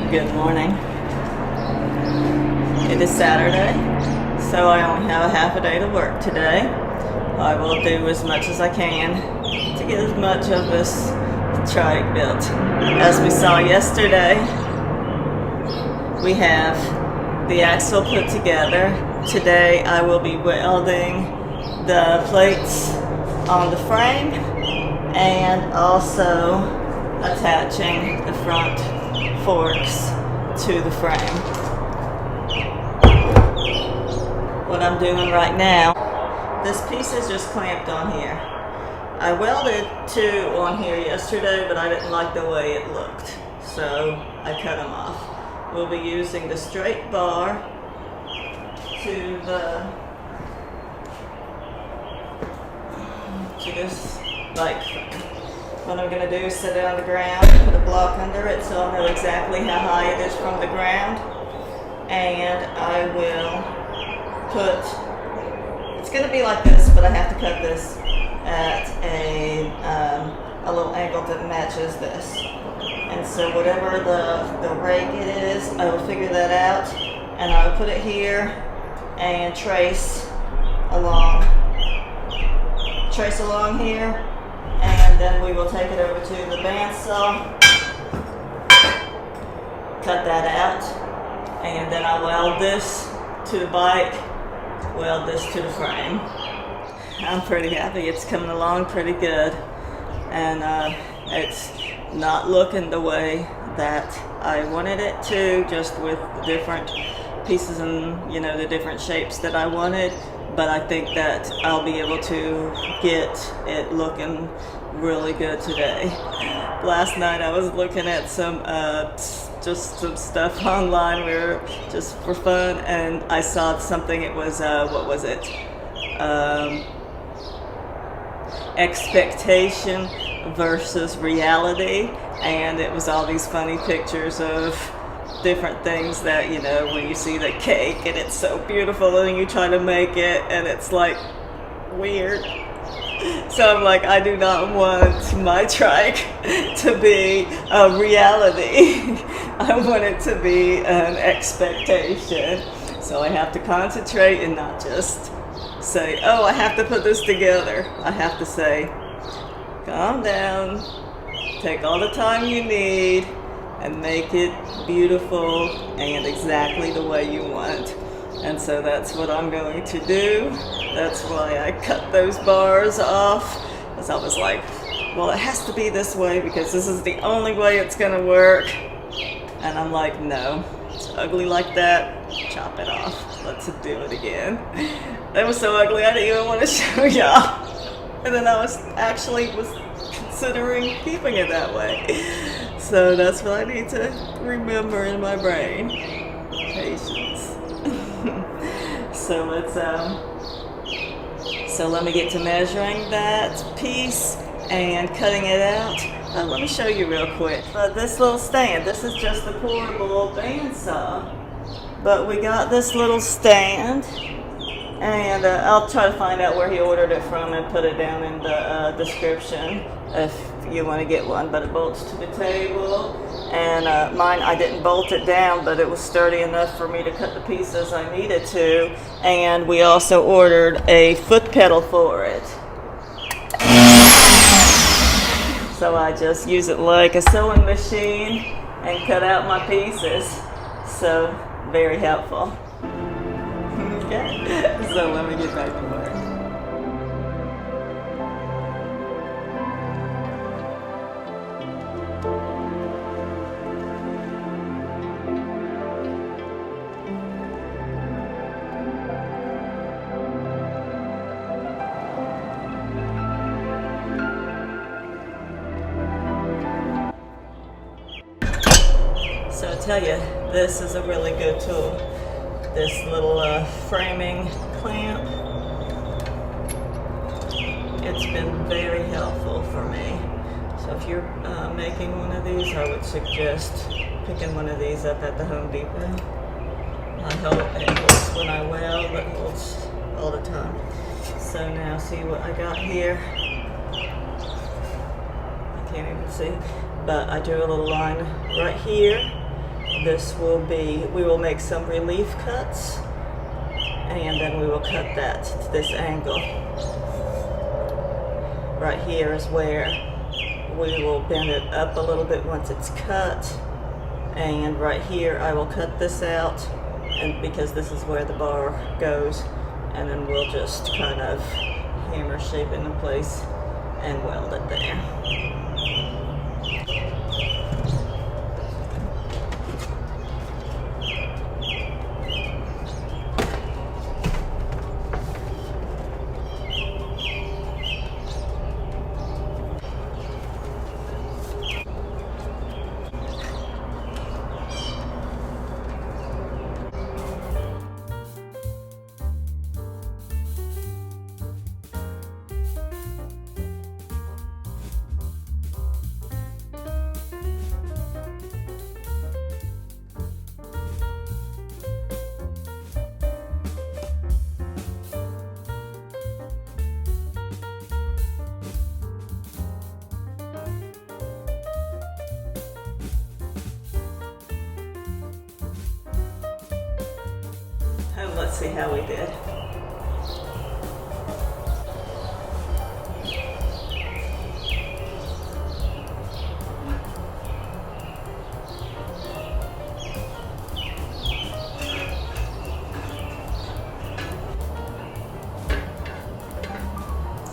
Good morning. It is Saturday, so I only have a half a day to work today. I will do as much as I can to get as much of this trike built. As we saw yesterday, we have the axle put together. Today I will be welding the plates on the frame and also attaching the front forks to the frame. What I'm doing right now, this piece is just clamped on here. I welded two on here yesterday, but I didn't like the way it looked, so I cut them off. We'll be using the straight bar to this bike frame. What I'm going to do is set it on the ground, put a block under it so I'll know exactly how high it is from the ground, and I will put, it's going to be like this, but I have to cut this at a little angle that matches this. And so whatever the rake it is, I will figure that out, and I will put it here and trace along here. And then we will take it over to the bandsaw, cut that out, and then I'll weld this to the bike, weld this to the frame. I'm pretty happy. It's coming along pretty good, and it's not looking the way that I wanted it to, just with the different pieces and the different shapes that I wanted. But I think that I'll be able to get it looking really good today. Last night I was looking at some just some stuff online just for fun, and I saw something. It was what was it? Expectation versus reality, and it was all these funny pictures of different things that, when you see the cake and it's so beautiful and you try to make it and it's like weird. So I'm like, I do not want my trike to be a reality. I want it to be an expectation. So I have to concentrate and not just say, oh, I have to put this together. I have to say, calm down, take all the time you need, and make it beautiful and exactly the way you want. And so that's what I'm going to do. That's why I cut those bars off, because I was like, well, it has to be this way because this is the only way it's gonna work. And I'm like, no, it's ugly like that, chop it off. Let's do it again. That was so ugly I didn't even want to show y'all. And then I was considering keeping it that way. So that's what I need to remember in my brain. Patience. So let me get to measuring that piece and cutting it out. Let me show you real quick. This little stand, this is just the portable bandsaw, but we got this little stand, and I'll try to find out where he ordered it from and put it down in the description if you want to get one. But it bolts to the table, and mine, I didn't bolt it down, but it was sturdy enough for me to cut the pieces I needed to. And we also ordered a foot pedal for it, so I just use it like a sewing machine and cut out my pieces. So very helpful. Okay, so let me get back to work. So I tell you, this is a really good tool. This little framing clamp, it's been very helpful for me. So if you're making one of these, I would suggest picking one of these up at the Home Depot. It holds when I weld, but it holds all the time. So now see what I got here. I can't even see, but I drew a little line right here, this will be, we will make some relief cuts, and then we will cut that to this angle. Right here is where we will bend it up a little bit once it's cut, and right here I will cut this out, and because this is where the bar goes, and then we'll just kind of hammer shape it in place and weld it there. And let's see how we did.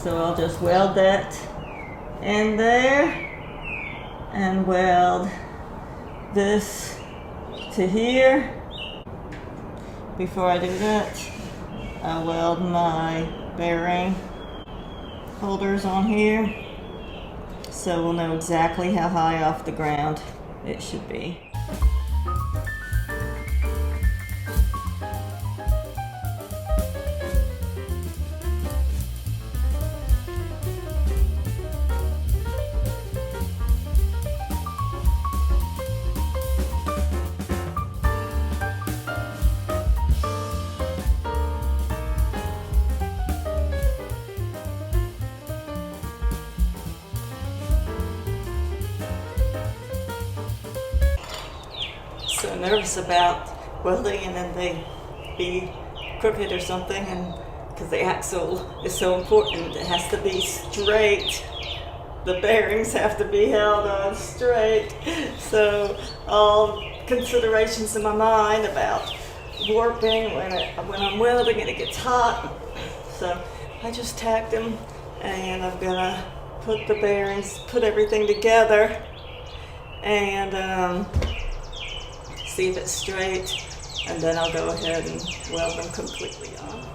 So I'll just weld that in there and weld this to here. Before I do that, I'll weld my bearing holders on here so we'll know exactly how high off the ground it should be. So nervous about welding and then they be crooked or something, and because the axle is so important, it has to be straight. The bearings have to be held on straight. So all considerations in my mind about warping when I'm welding and it gets hot. So I just tacked them, and I'm gonna put the bearings, put everything together, and see if it's straight, and then I'll go ahead and weld them completely on.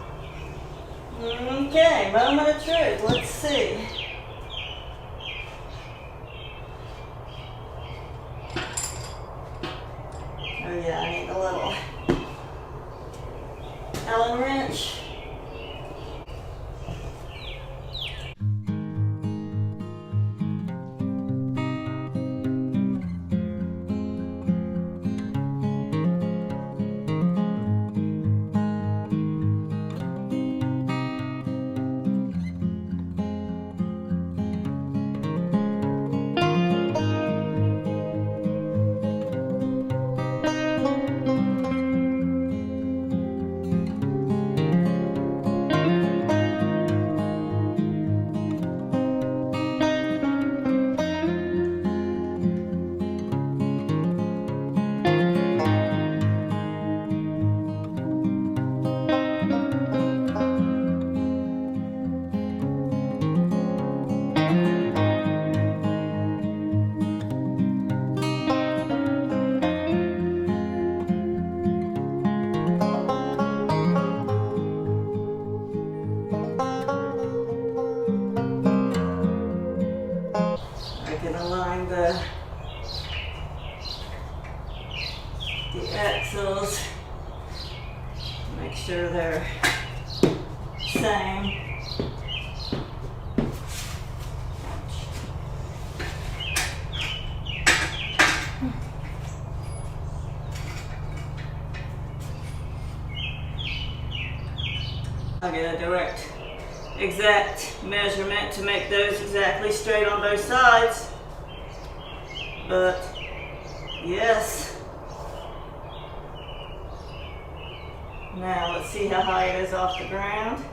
Okay, moment of truth. Let's see. Oh yeah, I need a little Allen wrench. Align the axles, make sure they're same. I'll get a direct, exact measurement to make those exactly straight on both sides. But yes, Now let's see how high it is off the ground.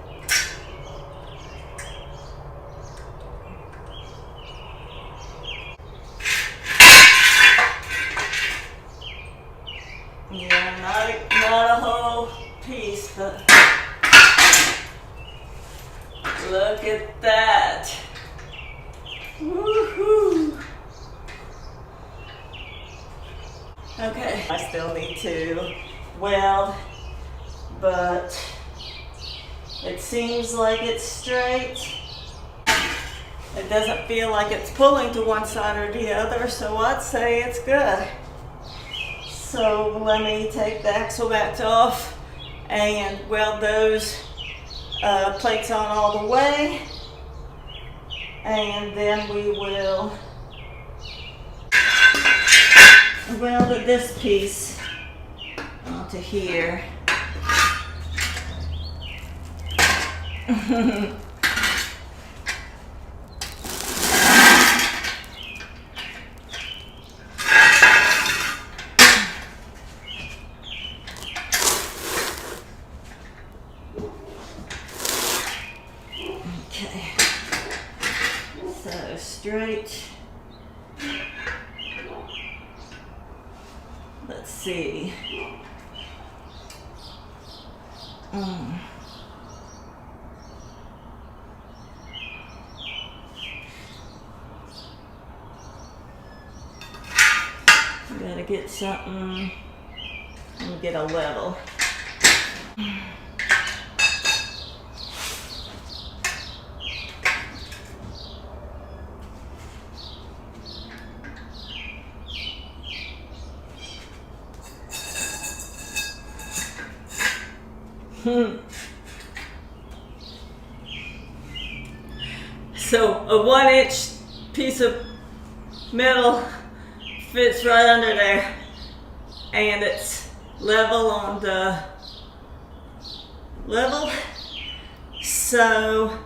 Yeah, not a whole piece, but look at that. Woohoo! Okay, I still need to weld, but it seems like it's straight. It doesn't feel like it's pulling to one side or the other, so I'd say it's good. So let me take the axle backs off and weld those plates on all the way, and then we will weld this piece onto here. Okay, so straight. Let's see. Gotta get something and get a level. So a 1-inch piece of metal fits right under there, and it's level on the level, so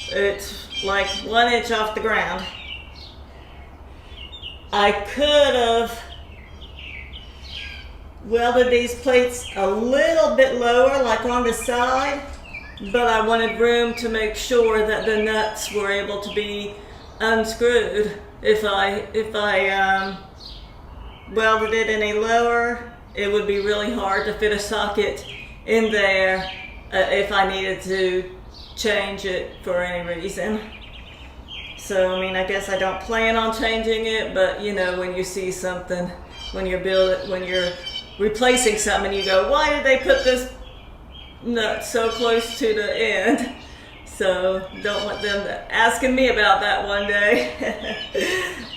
it's like 1 inch off the ground. I could have welded these plates a little bit lower, like on the side, but I wanted room to make sure that the nuts were able to be unscrewed. If I welded it any lower, it would be really hard to fit a socket in there if I needed to change it for any reason. So, I mean, I guess I don't plan on changing it, but you know, when you see something, when you're replacing something, you go, why did they put this nut so close to the end? So don't want them asking me about that one day.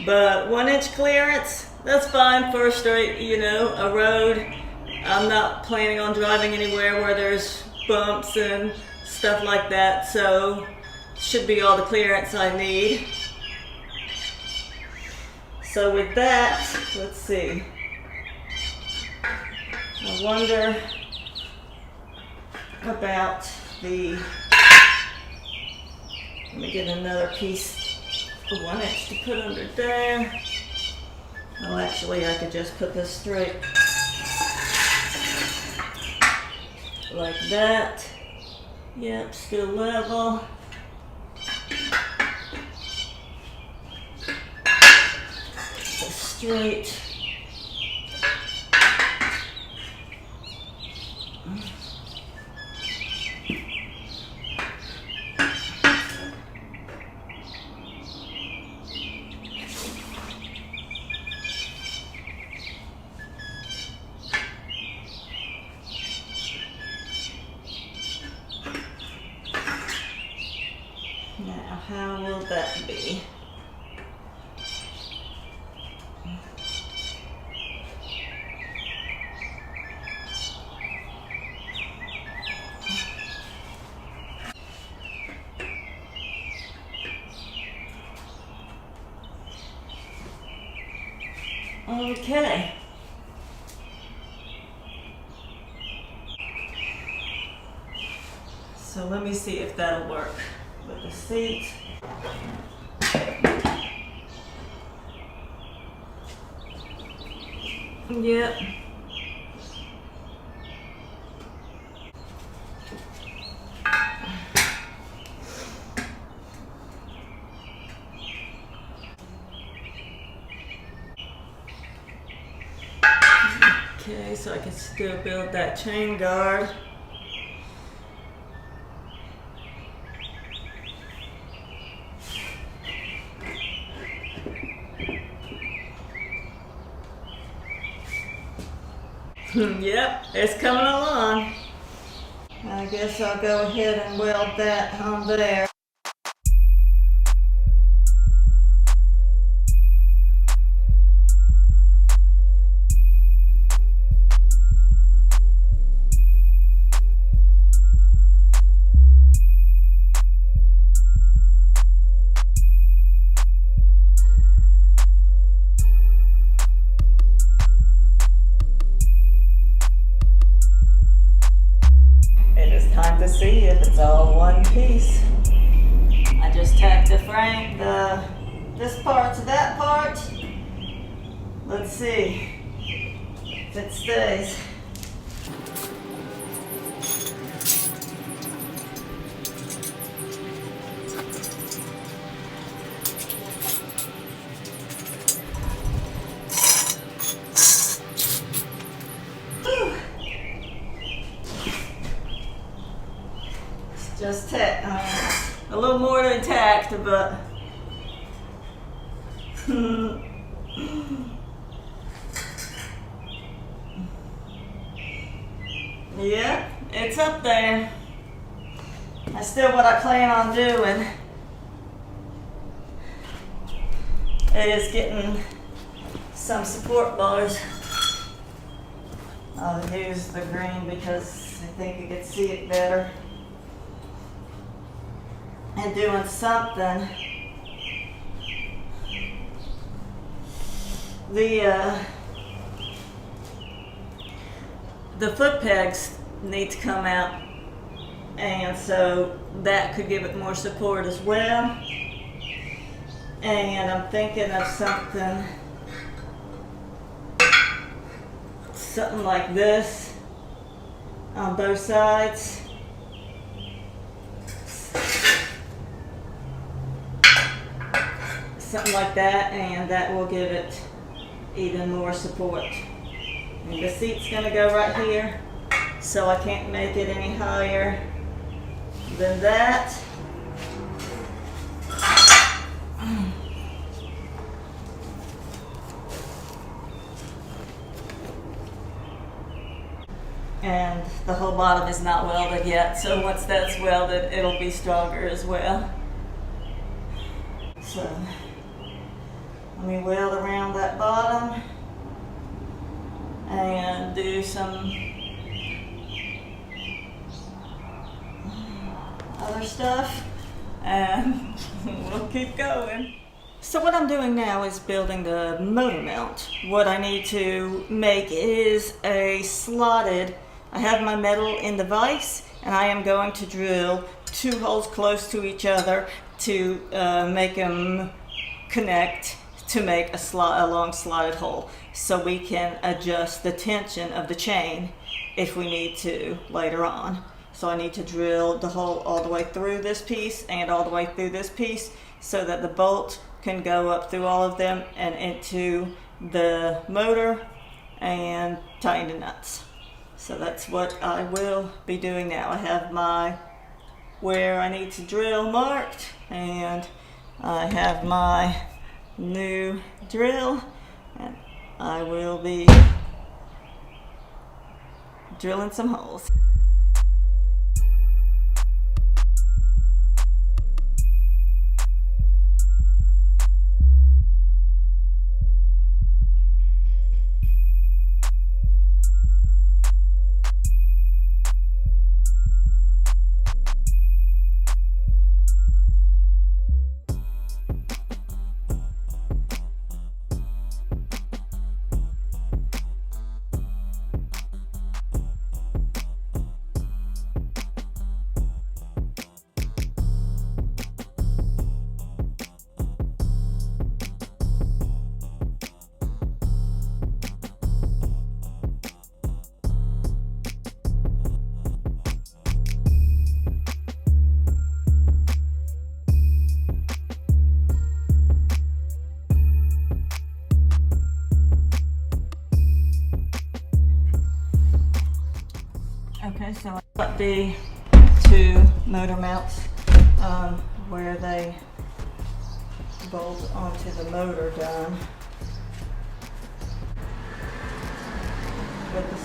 But 1 inch clearance, that's fine for a straight, a road. I'm not planning on driving anywhere where there's bumps and stuff like that, so should be all the clearance I need. So with that, let's see. I wonder about the, let me get another piece of 1 inch to put under there. Oh, actually I could just put this straight like that. Yep, still level. Straight. Now, how will that be? Okay. So let me see if that'll work with the seat. Yep. Okay, so I can still build that chain guard. Yep, it's coming along. I guess I'll go ahead and weld that on there. It is time to see if it's all one piece. I just tacked the frame, this part to that part. Let's see if it stays. Just a little more than tacked, but yeah, it's up there. That's still what I plan on doing. Is getting some support bars. I'll use the green because I think you can see it better. And doing something. The foot pegs need to come out, and so that could give it more support as well. And I'm thinking of something like this on both sides. Something like that, and that will give it even more support. And the seat's going to go right here, so I can't make it any higher than that. And the whole bottom is not welded yet, so once that's welded, it'll be stronger as well. So let me weld around that bottom and do some other stuff, and we'll keep going. So what I'm doing now is building the motor mount. What I need to make is a slotted, I have my metal in the vise, and I am going to drill 2 holes close to each other to make them connect to make a long slotted hole, so we can adjust the tension of the chain if we need to later on. So I need to drill the hole all the way through this piece and all the way through this piece so that the bolt can go up through all of them and into the motor and tighten the nuts. So that's what I will be doing now. I have my where I need to drill marked, and I have my new drill, and I will be drilling some holes. Okay, so I got the two motor mounts where they bolt onto the motor done with the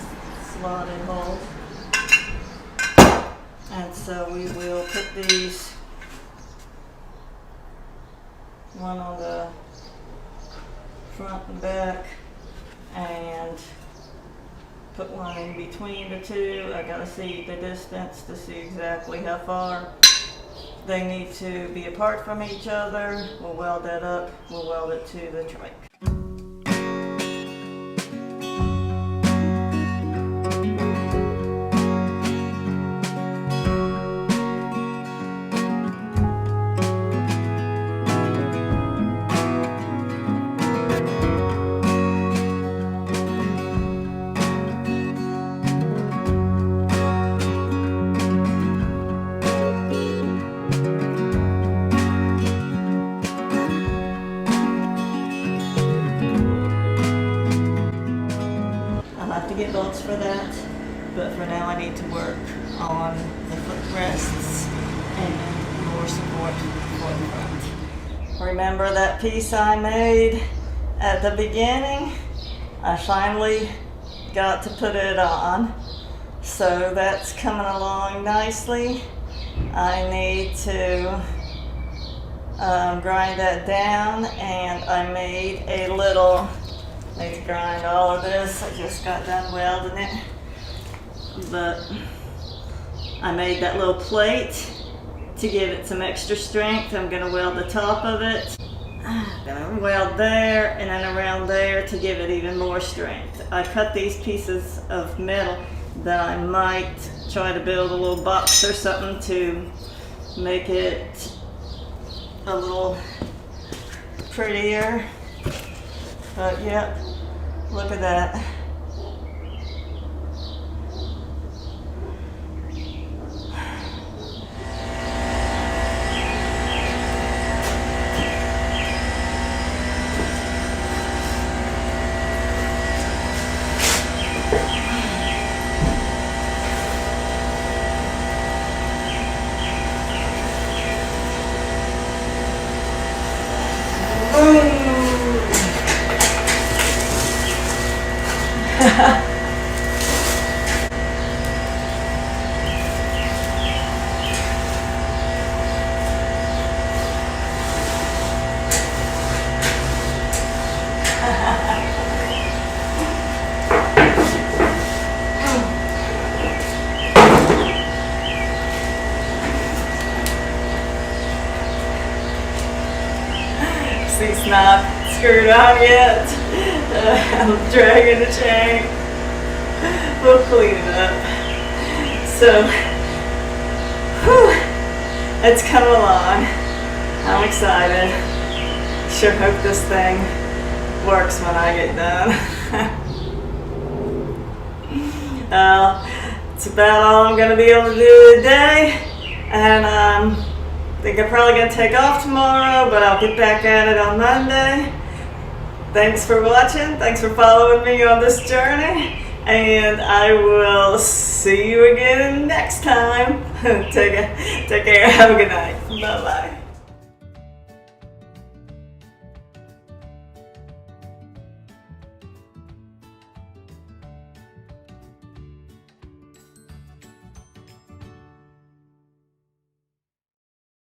slotted hole. And so we will put these, one on the front and back, and put one in between the two. I gotta see the distance to see exactly how far they need to be apart from each other. We'll weld that up. We'll weld it to the trike. Get bolts for that, but for now I need to work on the footrests and more support for the front. Remember that piece I made at the beginning? I finally got to put it on, so that's coming along nicely. I need to grind that down, and I made a little, need to grind all of this. I just got done welding it, but I made that little plate to give it some extra strength. I'm going to weld the top of it. I'm going to weld there and then around there to give it even more strength. I cut these pieces of metal that I might try to build a little box or something to make it a little prettier. But yep, look at that. It's not screwed on yet. I'm dragging the chain. We'll clean it up. So, whew, it's coming along. I'm excited. Sure hope this thing works when I get done. It's about all I'm going to be able to do today. And I think I'm probably going to take off tomorrow, but I'll get back at it on Monday. Thanks for watching. Thanks for following me on this journey. And I will see you again next time. Take care. Have a good night. Bye-bye.